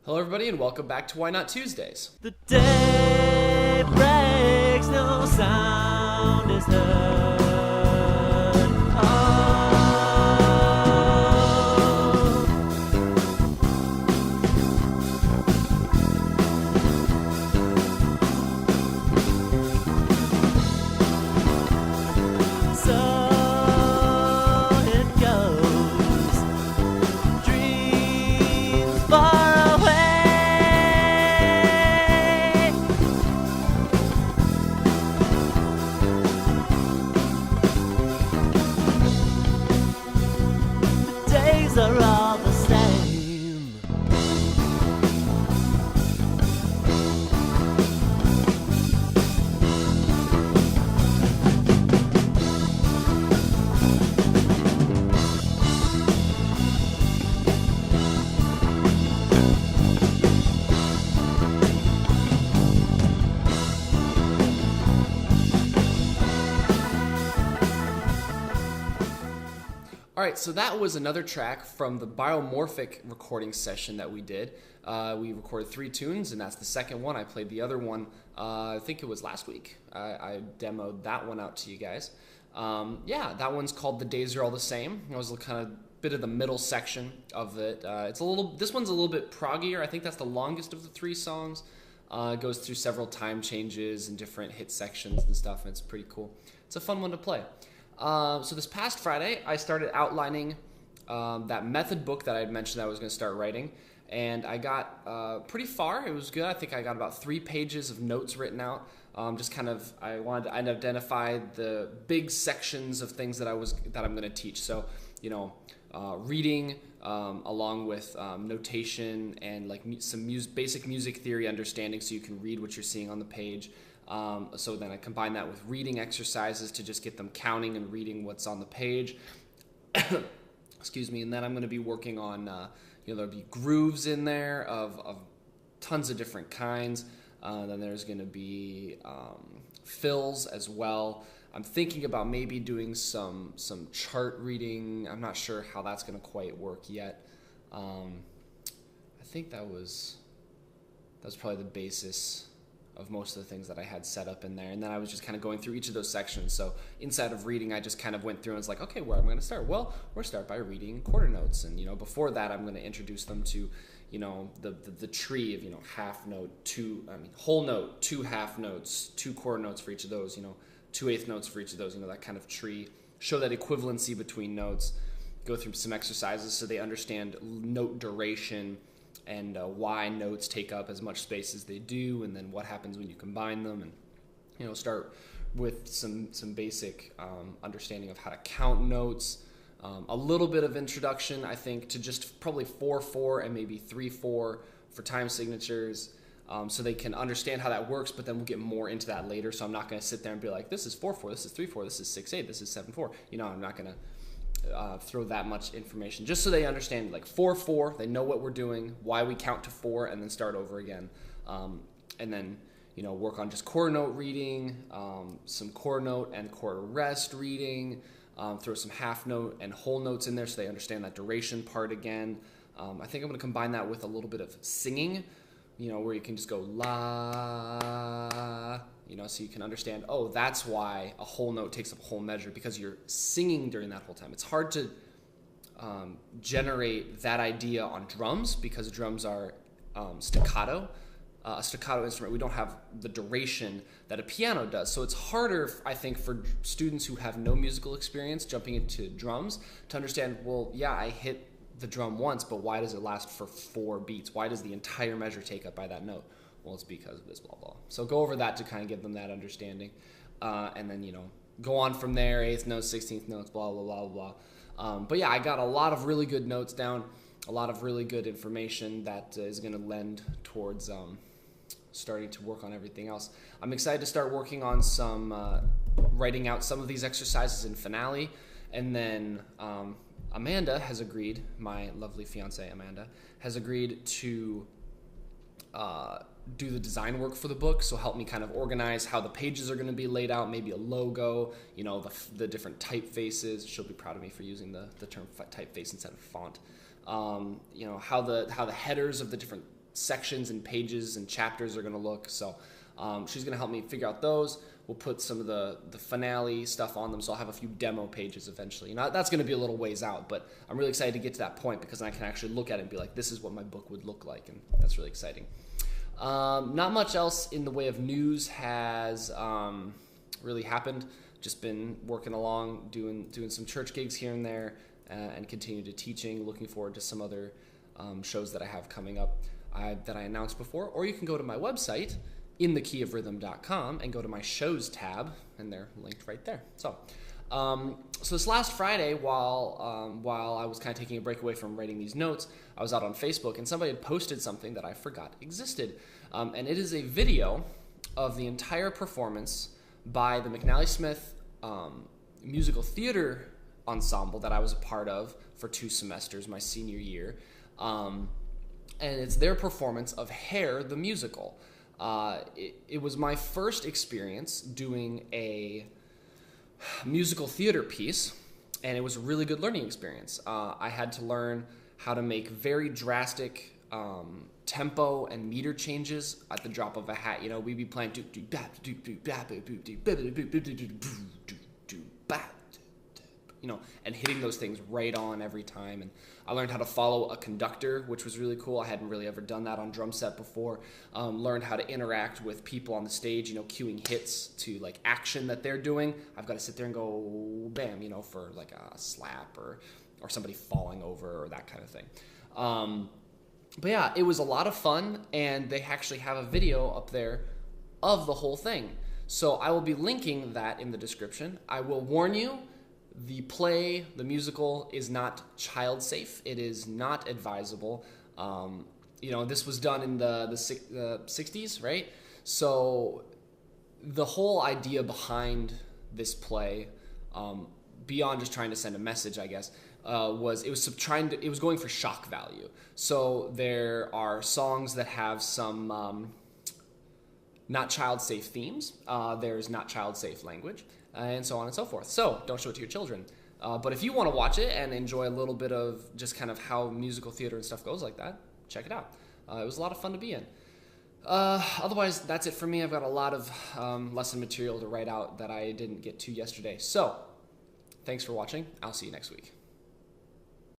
Hello, everybody, and welcome back to Why Not Tuesdays. The day breaks, no sound is heard. So it goes. Dreams far away. The days are all the same. All right, so that was another track from the biomorphic recording session that we did. We recorded 3 tunes, and that's the second one. I played the other one, I think it was last week. I demoed that one out to you guys. That one's called The Days Are All the Same. It was kind of bit of the middle section of it. This one's a little bit proggier. I think that's the longest of the 3 songs. It goes through several time changes and different hit sections and stuff, and it's pretty cool. It's a fun one to play. So this past Friday, I started outlining that method book that I had mentioned that I was going to start writing, and I got pretty far. It was good. I think I got about 3 pages of notes written out. I wanted to identify the big sections of things that I'm going to teach. So, reading along with notation and like some basic music theory understanding, so you can read what you're seeing on the page. So then I combine that with reading exercises to just get them counting and reading what's on the page. Excuse me. And then I'm going to be working on, there'll be grooves in there of tons of different kinds. Then there's going to be fills as well. I'm thinking about maybe doing some chart reading. I'm not sure how that's going to quite work yet. I think that was probably the basis of most of the things that I had set up in there. And then I was just kind of going through each of those sections. So inside of reading, I just kind of went through and was like, okay, where am I going to start? Well, we're going to start by reading quarter notes. And, before that, I'm going to introduce them to, the tree of, half note, whole note, 2 half notes, 2 quarter notes for each of those, 2 eighth notes for each of those, that kind of tree. Show that equivalency between notes. Go through some exercises so they understand note duration, and why notes take up as much space as they do, and then what happens when you combine them, and start with some basic understanding of how to count notes, a little bit of introduction, I think, to just probably 4/4 and maybe 3/4 for time signatures, so they can understand how that works. But then we'll get more into that later. So I'm not going to sit there and be like, this is 4/4, this is 3/4, this is 6/8, this is 7/4. I'm not going to throw that much information, just so they understand, like 4/4, they know what we're doing, why we count to 4, and then start over again. And then, work on just quarter note reading, some quarter note and quarter rest reading, throw some half note and whole notes in there so they understand that duration part again. I think I'm going to combine that with a little bit of singing, where you can just go la, so you can understand, oh, that's why a whole note takes up a whole measure, because you're singing during that whole time. It's hard to generate that idea on drums, because drums are staccato. A staccato instrument, we don't have the duration that a piano does. So it's harder, I think, for students who have no musical experience jumping into drums to understand, well, yeah, I hit the drum once, but why does it last for 4 beats? Why does the entire measure take up by that note? Well, it's because of this, blah, blah. So go over that to kind of give them that understanding. And then, go on from there, 8th notes, 16th notes, blah, blah, blah, blah. But yeah, I got a lot of really good notes down, a lot of really good information that is going to lend towards starting to work on everything else. I'm excited to start working on some, writing out some of these exercises in McNally. And then Amanda has agreed, my lovely fiance Amanda, has agreed to do the design work for the book, so help me kind of organize how the pages are going to be laid out, maybe a logo, the different typefaces. She'll be proud of me for using the term typeface instead of font. How the headers of the different sections and pages and chapters are going to look. So she's going to help me figure out those. We'll put some of the finale stuff on them, so I'll have a few demo pages eventually. That's going to be a little ways out, but I'm really excited to get to that point because then I can actually look at it and be like, this is what my book would look like, and that's really exciting. Not much else in the way of news has really happened. Just been working along, doing some church gigs here and there, and continue to teaching. Looking forward to some other shows that I have coming up that I announced before. Or you can go to my website, inthekeyofrhythm.com, and go to my shows tab, and they're linked right there. So this last Friday, while I was kind of taking a break away from writing these notes, I was out on Facebook, and somebody had posted something that I forgot existed. And it is a video of the entire performance by the McNally Smith musical theater ensemble that I was a part of for 2 semesters, my senior year. And it's their performance of Hair, the musical. It was my first experience doing a musical theater piece, and it was a really good learning experience. I had to learn how to make very drastic tempo and meter changes at the drop of a hat. We'd be playing and hitting those things right on every time. And I learned how to follow a conductor, which was really cool. I hadn't really ever done that on drum set before. Learned how to interact with people on the stage, cueing hits to like action that they're doing. I've got to sit there and go bam, for like a slap or somebody falling over or that kind of thing. But yeah, it was a lot of fun, and they actually have a video up there of the whole thing. So I will be linking that in the description. I will warn you, the play, the musical, is not child safe. It is not advisable. This was done in the 60s, right? So the whole idea behind this play, beyond just trying to send a message, I guess, was going for shock value. So there are songs that have some not child safe themes. There's not child safe language, and so on and so forth. So don't show it to your children. But if you want to watch it and enjoy a little bit of just kind of how musical theater and stuff goes like that, check it out. It was a lot of fun to be in. Otherwise, that's it for me. I've got a lot of lesson material to write out that I didn't get to yesterday. So thanks for watching. I'll see you next week.